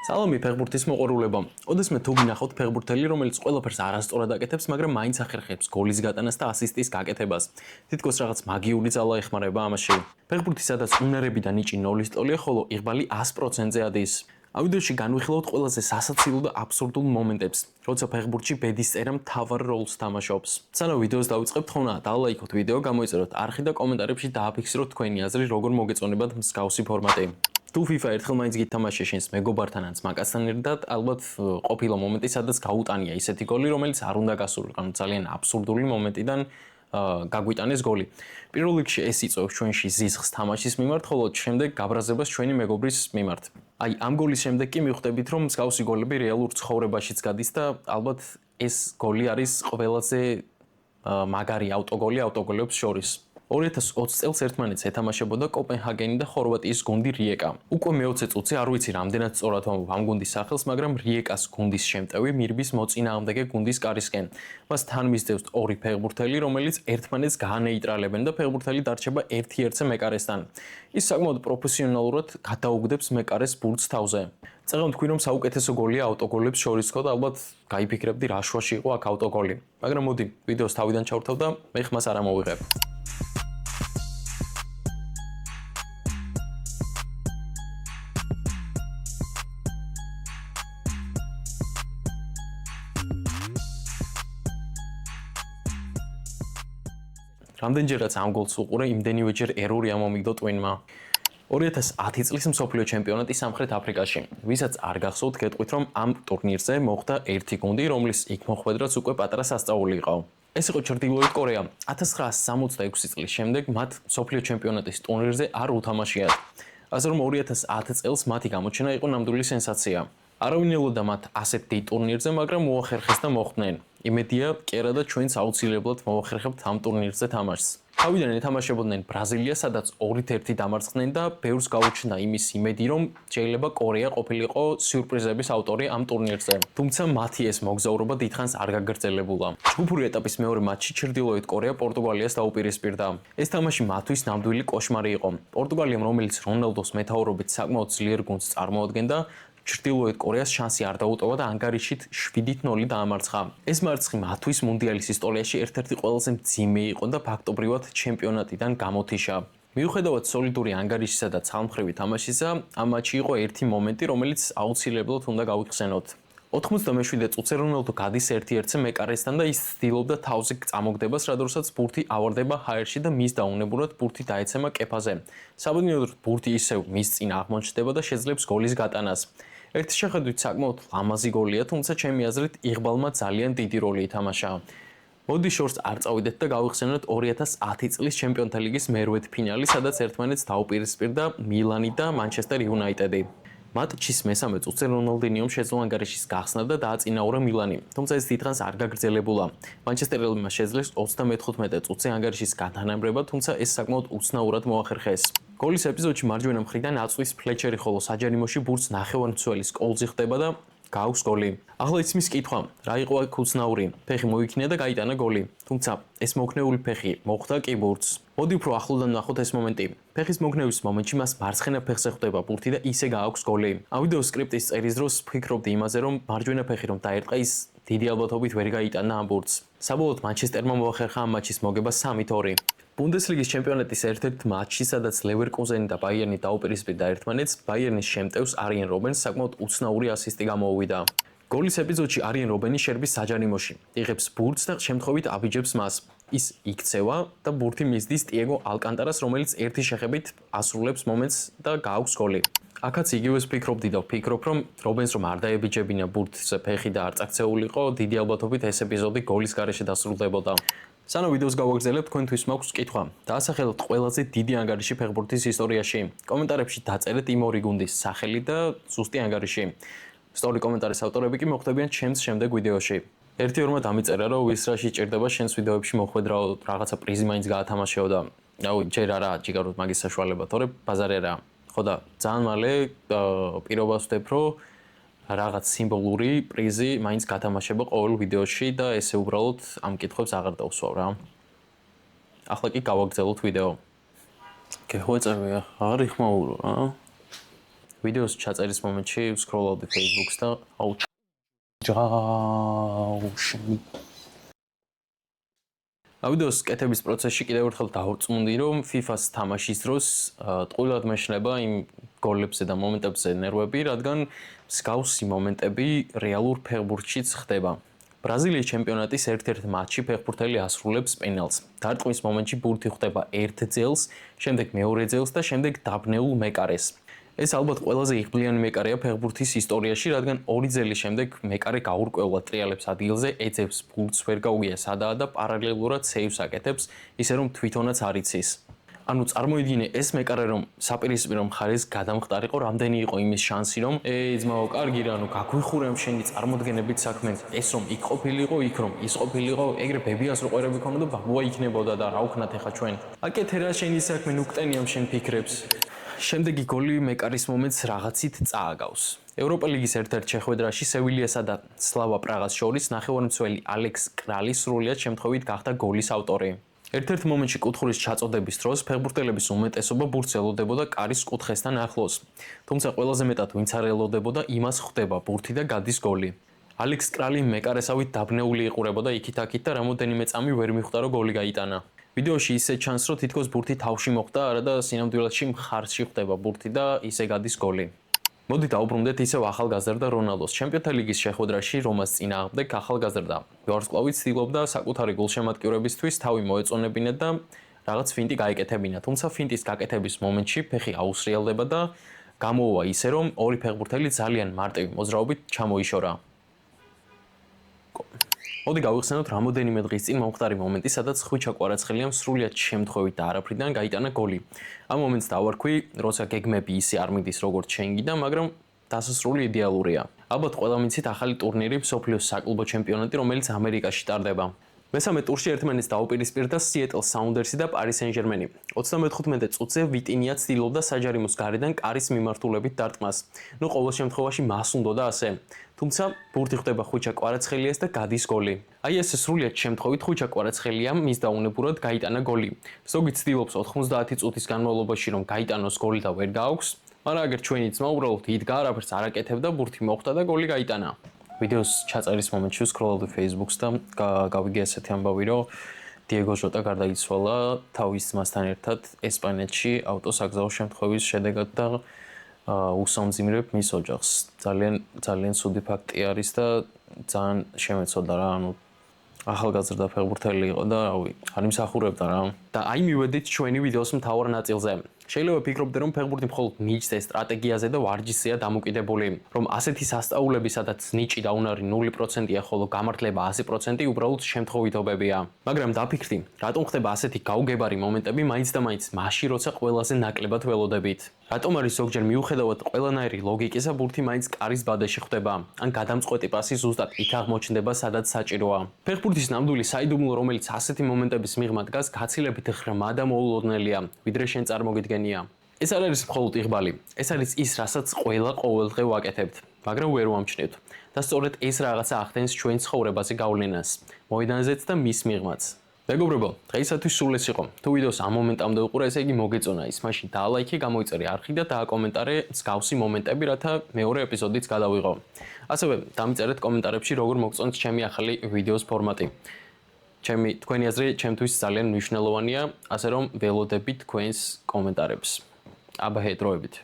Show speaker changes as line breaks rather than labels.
სალამი ფეხბურთის მოყვარულებო. ოდესმე თუ გინახავთ ფეხბურთელი, რომელიც ყველაფერს არასწორად აკეთებს, მაგრამ მაინც ახერხებს გოლის გატანას და ასისტის გაკეთებას. თითქოს რაღაც მაგიური ძალა ეხმარება ამაში. ფეხბურთი სადაც უნარები და ნიჭი 0-ის ტოლია, ხოლო იღბალი 100%-ზე ადის. ამ ვიდეოში განვიხილავთ ყველაზე სასაცილო და აბსურდულ მომენტებს, როცა ფეხბურთში ბედის წერა მთავარ როლს თამაშობს. სანამ ვიდეოს დავიწყებთ, ხომ დალაიქოთ ვიდეო, გამოიწეროთ არხი და კომენტარებში დააფიქსიროთ თქვენი აზრი, როგორ მოგეწონებათ მსგავსი ფორმატი. თუ FIFA ერთხელ მაინც გითამაშე შენს მეგობართან ან ძმაკაცთან ერთად, ალბათ ყოფილა მომენტი, სადაც გაუტანია ისეთი გოლი, რომელიც არ უნდა გასულიყო, ძალიან აბსურდული მომენტიდან გაგვიტანეს გოლი. პირველ რიგში ეს იწვევს ჩვენში ზიზღს თამაშის მიმართ, ხოლო შემდეგ გაბრაზებას ჩვენი მეგობრის მიმართ. აი, ამ გოლის შემდეგ კი მივხვდებით, რომ მსგავსი გოლები რეალურ ცხოვრებაშიც გადის და ალბათ ეს გოლი არის ყველაზე მაგარი ავტოგოლებს შორის. 2020 წელს ერთმანეთს ეთამაშებოდა კოპენჰაგენი და ხორვატიის გუნდი რიეკა. უკვე მე-20 წუთზე არ ვიცი რამდენად სწორად ვამბობ ამ გუნდის სახელს, მაგრამ რიეკას გუნდის შემტევი მირბის მოწინააღმდეგე გუნდის კარისკენ. მას თან მისდევს ორი ფეხბურთელი, რომელიც ერთმანეთს გაანეიტრალებენ და ფეხბურთელი დარჩება ერთ-ერთზე მეკარესთან. ის საკმაოდ პროფესიონალურად გადაუგდებს მეკარეს ბურთს თავზე. წეგან თქვი რომ საუკეთესო გოლია ავტოგოლებს შორის ხო და ალბათ გაიფიქრებდი რა შვაში იყო აქ ავტოგოლი. მაგრამ მოდი, ვიდეოს თავიდან ჩავრთავ და მე ხმას არ ამოვიღებ. რამდენჯერაც ამ გოლს უყურე, იმდენივეჯერ ერორი ამომიგდო ტვინმა. 2010 წლის მსოფლიო ჩემპიონატი სამხრეთ აფრიკაში. ვისაც არ გახსოვთ, გეტყვით, რომ ამ ტურნირზე მოხდა ერთი გუნდი, რომლის იქ მოხვედრაც უკვე პატარა სასწაული იყო. ეს იყო ჩრდილოეთ კორეა. 1966 წლის შემდეგ მათ მსოფლიო ჩემპიონატის ტურნირზე არ უთამაშიათ. ასე რომ 2010 წელს მათი გამოჩენა იყო ნამდვილი სენსაცია. არავინ ელოდა მათ ასეთ დიდ ტურნირზე, მაგრამ მოახერხეს და მოხვდნენ. იმედია, კერა და ჩვენც აუცილებლად მოახერხებთ ამ ტურნირზე თამაშს. თავიდან ეთამაშებოდნენ ბრაზილიას, სადაც 2-1 დამარცხდნენ და ბევრს გაუჩნდა იმის იმედი, რომ შეიძლება კორეა ყოფილიყო სიურპრიზების ავტორი ამ ტურნირზე. თუმცა მათი ეს მოგზაურობა დიდხანს არ გაგრძელებულა. ჯგუფური ეტაპის მეორე მატჩში ჩრდილოეთ კორეა პორტუგალიას დაუპირისპირდა. ეს თამაში მათთვის ნამდვილი კოშმარი იყო. პორტუგალიამ, რომელიც რონალდოს მეთაურობით საკმაოდ ძლიერ გუნდს წარმოადგენდა, ჩრდილოეთ კორეას შანსი არ დაუტოვა და ანგარიშით 7-0 დაამარცხა. ეს მარცხი მათთვის მუნდიალის ისტორიაში ერთ-ერთი ყველაზე მძიმე იყო და ფაქტობრივად ჩემპიონატიდან გამოთიშა. მიუხედავად სოლიდური ანგარიშისა და ცალმხრივი თამაშისა, ამ მატჩში იყო ერთი მომენტი, რომელიც აუცილებლად უნდა გავიხსენოთ. 97 წუთზე რონალდო გადის 1-1-ზე მეკარესთან და ის ცდილობდა თავზე წამოგდებას, რადგანაც ბურთი ავარდება ჰაერში და მის დაუნებურად ბურთი დაეცემა კეფაზე. საბედნიეროდ ბურთი ისევ მის წინ აღმოჩნდება და შეძლებს გოლის გატანას. ერთი შეხედვით საკმაოდ ლამაზი გოლია, თუმცა ჩემი აზრით იღბალმა ძალიან დიდი როლი ითამაშა. მოდი შორს არ წავიდეთ და გავიხსენოთ 2010 წლის ჩემპიონთა ლიგის მერვედ ფინალი, სადაც ერთმანეთს დაუპირისპირდა მილანი და მანჩესტერ იუნაიტედი. მატჩის მესამე წუთზე რონალდინიომ შეძლო ანგარიშის გახსნა და დააწინაურა მილანი, თუმცა ეს დიდხანს არ გაგრძელებულა. მანჩესტერელმა შეძლეს 35 წუთზე ანგარიშის გადანამრება, თუმცა ეს საკმაოდ უცნაურად მოახერხეს. გოლის ეპიზოდში მარჯვენა მხრიდან აწვის ფლეჩერი, ხოლო საჯარიმოში ბურთს ნახევარმცველის კოლზი ხდება და გააქვს გოლი. ახლა ისმის კითხვა, რა იყო აქ უცნაური? ფეხი მოიქნია და გაიტანა გოლი. თუმცა ეს მოგნეული ფეხი მოხვდა კი ბურთს. მოდი უფრო ახლოდან ნახოთ ეს მომენტი. ფეხის მოგნევის მომენტში მას მარცხენა ფეხზე ხვდება ბურთი და ისე გააქვს გოლი. ამ ვიდეოს სკრიპტის წერის დროს ვფიქრობდი იმაზე, რომ მარჯვენა ფეხი რომ დაერტყა, ის დიდი ალბათობით ვერ გაიტანა ამ ბურთს. საბოლოოდ მანჩესტერმა მოახერხა ამ მატჩის მოგება 3-2. ბუნდესლიგის ჩემპიონატის ერთ-ერთ მატჩში, სადაც ლევერკუზენი და ბაიერნი დაუპირისპირდა ერთმანეთს, ბაიერნის შემტევს არიენ რობენს საკმაოდ უცნაური ასისტი გამოუვიდა. გოლის ეპიზოდში არიენ რობენი შერბის საჯარიმოში, იღებს ბურთს და შემთხვევით აბიჯებს მას. ის იქცევა და ბურთი მისდის ტიეგო ალკანტარას, რომელიც ერთი შეხებით ასრულებს მომენტს და გააქვს გოლი. აქაც იგივეს ვფიქრობდი და ვფიქრობ, რომ რობენს რომ არ დაებიჯებინა ბურთზე ფეხი და არ წაქცეულიყო, დიდი ალბათობით ეს ეპიზოდი გოლის გარეშე დასრულდებოდა. სანამ ვიდეოს გავაგრძელებთ, თქვენთვის მაქვს კითხვა. დაასახელოთ ყველაზე დიდი ანგარიში ფეხბურთის ისტორიაში. კომენტარებში დაწერეთ იმ ორი გუნდის სახელი და ზუსტი ანგარიში. სწორი კომენტარის ავტორები კი მოხვდებიან ჩემს შემდეგ ვიდეოში. ერთი-ორმა დამიწერა, რომ ვის რა შეჭირდება შენს ვიდეოებში მოხვედრაო, რაღაცა პრიზი მაინც გაათამაშეო და ჯერ არა ჯიგაროთ მაგის საშუალება, თორე ბაზარი არა. ხო და ძალიან მალე პირობას ვდებ, რომ რაღაც სიმბოლური პრიზი მაინც გათამაშება ყოველ ვიდეოში და ესე უბრალოდ ამ კითხვებს აღარ დავსვავ რა. ახლა კი გავაგრძელოთ ვიდეო. გეხვეწები, აღარ იხმაურო რა. ვიდეოს ჩაწერის მომენტში ვსკროლავდი Facebook-ს და აუ ჯაუშნი. ვიდეოს კეთების პროცესში კიდევ ერთხელ დავწმუნდი, რომ FIFA-ს თამაშის დროს ტყუილად მეშლება იმ გოლებზე და მომენტებზე ნერვები, რადგან მსგავსი მომენტები რეალურ ფეხბურთშიც ხდება. ბრაზილიის ჩემპიონატის ერთ-ერთ მატჩში ფეხბურთელი ასრულებს პენალტს. დარტყმის მომენტში ბურთი ხვდება ერთ ძელს, შემდეგ მეორე ძელს და შემდეგ დაბნეულ მეკარეს. ეს ალბათ ყველაზე იღბლიანი მეკარეა ფეხბურთის ისტორიაში, რადგან ორი ძელის შემდეგ მეკარე გაურკვევლად ტრიალებს ადგილზე, ეძებს ბურთს, ვერ გაუგია სადაა და პარალელურად სეივს აკეთებს, ისე რომ თვითონაც არ იცის. ანუ წარმოიდგინე ეს მეკარე რომ საპირისპირო მხარეს გადამხტარიყო, რამდენი იყო იმის შანსი რომ ძმაო, კარგი რა, ანუ გაგვიხურე ამ შენი წარმოდგენებით საქმე. ეს რომ იქ ყოფილიყო, იქ რომ ის ყოფილიყო, ეგრე ბებიას რო ყვერები ქონოდა, ბაბუა იქნებოდა და რა ვქნათ ახლა ჩვენ. აკეთე რა შენი საქმე, ნუ კტენი ამ შენ ფიქრებს. შემდეგი გოლი მეკარის მომენტს რაღაცით წააგავს. ევროპა ლიგის ერთ-ერთ შეხვედრაში სევილიასა და სლავა პრაღას შორის ნახევარმცველი ალექს კრალი სრულიად შემთხვევით გახდა გოლის ავტორი. ერთ-ერთ მომენტში კუთხურის ჩაწოდების დროს ფეხბურთელების უმეტესობა ბურთს ელოდებოდა კარის კუთხესთან ახლოს. თუმცა ყველაზე მეტად ვინც არ ელოდებოდა, იმას ხვდება ბურთი და გადის გოლი. ალექს კრალი მეკარესავით დაბნეული იყურებოდა იქით-აქით და რამოდენიმე წამი ვერ მიხვდა რომ გოლი გაიტანა. ვიდეოში ისე ჩანს, რომ თითქოს ბურთი თავში მოხვდა, არა და სინამდვილეში მხარში ხვდება ბურთი და ისე გადის გოლი. მოდით დაუბრუნდეთ ისევ ახალგაზრდა რონალდოს. ჩემპიონთა ლიგის შეხვედრაში რომას წინააღმდეგ ახალგაზრდა ვარსკვლავი ცდილობდა საკუთარი გოლშემატკივრებისთვის თავი მოეწონებინა და რაღაც ფინტი გაეკეთებინა. თუმცა ფინტის გაკეთების მომენტში ფეხი აუსრიალდება და გამოუვა ისე, რომ ორი ფეხბურთელი ძალიან მარტივი მოძრაობით ჩამოიშორა. მოდი გავიხსენოთ რამოდენიმე დღის წინ მომხდარი მომენტი, სადაც ხვიჩა კვარაცხელიამ სრულიად შემთხვევით და არაფრიდან გაიტანა გოლი. ამ მომენტს დავარქვი, როცა გეგმები ისე არ მიდის როგორც შენგიდა, მაგრამ დასასრული იდეალურია. ალბათ ყველა მიცით ახალი ტურნირი მსოფლიოს საკლუბო ჩემპიონატი, რომელიც ამერიკაში ტარდება. მესამე ტურში ერთმანეთს დაუპირისპირდა სიეტლ საუნდერსი და პარი სენ-ჟერმენი. 35 წუთზე ვიტინია ცდილობდა საჯარიმოს გარედან კარის მიმართულებით დარტყმას. ნუ ყოველ შემთხვევაში მას უნდოდა ასე. თუმცა ბურთი ხვდება ხვიჩა კვარაცხელიას და გადის გოლი. აი ესე სრულიად შემთხვევით ხვიჩა კვარაცხელიამ მის დაუნებურად გაიტანა გოლი. ზოგი ცდილობს 90 წუთის განმავლობაში რომ გაიტანოს გოლი და ვერ გააქვს, მაგრამ აგერ ჩვენი ძმა უბრალოდ იდგა, არაფერს არ აკეთებდა, ბურთი მოხვდა და გოლი გაიტანა. ვიდეოს ჩაწერის მომენტში ვსკროლავდი Facebook-ს და გავიგე ასეთი ამბავი, რომ დიეგო ჟოტა გარდაიცვალა თავის ძმასთან ერთად ესპანეთში ავტოსაგზაო შემთხვევის შედეგად და უსამძიმრებ მის ოჯახს. ძალიან ცუდი ფაქტი არის და ძალიან შემეცოდა რა, ანუ ახალგაზრდა ფეხბურთელი იყო და რავი, არ იმსახურებდა რა. და აი მივედით ჩვენი ვიდეოს მთავარ ნაწილზე. შეიძლება ფიქრობდე, რომ ფეხბურთი მხოლოდ ნიჭზე, სტრატეგიაზე და ვარჯიშზეა დამოკიდებული, რომ ასეთი სასწაულები, სადაც ნიჭი და უნარი 0%-ია, ხოლო გამართლება 100% უბრალოდ შემთხვევითობებია. მაგრამ დაფიქრდი, რატომ ხდება ასეთი გაუგებარი მომენტები მაინც და მაინც მაშინ, როცა ყველაზე ნაკლებად ველოდებით? რატომ არის ზოგჯერ მიუხედავად ყველანაირი ლოგიკისა, ბურთი მაინც კარის ბადეში ხვდება, ან გადამწყვეტი პასი ზუსტად იქ აღმოჩნდება, სადაც საჭიროა? ფეხბურთის ნამდვილი საიდუმლო, რომელიც ასეთი მომენტების მიღმა დგას, გაცილებით ღრმა და მოულოდნელია, ვიდრე შენ წარმოგიდგენია. ეს არ არის მხოლოდ იღბალი, ეს არის ის, რასაც ყველა ყოველდღე ვაკეთებთ, მაგრამ ვერ ვამჩნევთ. და სწორედ ეს რაღაცა ახდენს ჩვენ ცხოვრებაზე გავლენას, მოედანზეც და მის მიღმაც. მეგობრებო, დღეისათვის სულ ეს იყო. თუ ვიდეოს ამ მომენტამდე უყურე, ესე იგი მოგეწონა ის, მაშინ დაალაიქე, გამოიწერე არხი და დააკომენტარე მსგავსი მომენტები, რათა მეორე ეპიზოდიც გადავიღო. ასევე დამიწერეთ კომენტარებში, როგორ მოგწონთ ჩემი ახალი ვიდეოს ფორმატი. თქვენი აზრი ჩემთვის ძალიან მნიშვნელოვანია, ასე რომ ველოდები თქვენს კომენტარებს. აბა, ჰედროებით.